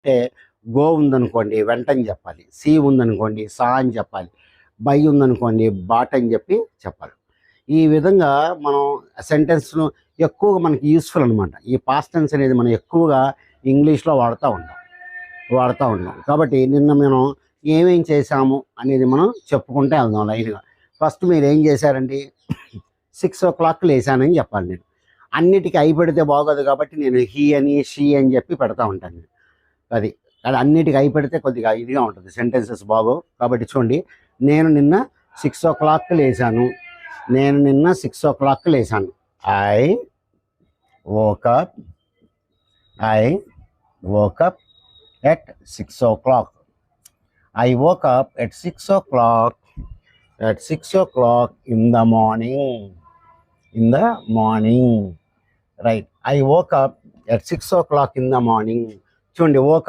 అంటే గో ఉందనుకోండి వెంటని చెప్పాలి, సి ఉందనుకోండి సా అని చెప్పాలి, బై ఉందనుకోండి బాట్ అని చెప్పి చెప్పాలి. ఈ విధంగా మనం సెంటెన్స్ను ఎక్కువగా మనకి యూస్ఫుల్ అనమాట. ఈ పాస్ట్ టెన్స్ అనేది మనం ఎక్కువగా ఇంగ్లీష్లో వాడుతూ ఉంటాం కాబట్టి నిన్న మనం ఏమేం చేశాము అనేది మనం చెప్పుకుంటే వెళ్దాం లైన్గా. ఫస్ట్ మీరు ఏం చేశారండి, 6 o'clock లేసానని చెప్పాలి. నేను అన్నిటికీ అయి పెడితే బాగోదు కాబట్టి నేను హీ అని షీ అని చెప్పి పెడతా ఉంటాను నేను. అది అది అన్నిటికీ అయి పెడితే కొద్దిగా ఇదిగా ఉంటుంది, సెంటెన్సెస్ బాగోవు. కాబట్టి చూడండి, నేను నిన్న 6 o'clock లేసాను. I woke up at 6 o'clock. I woke up at 6 o'clock in the morning. Right. I woke up at 6 o'clock in the morning. చూడండి, woke up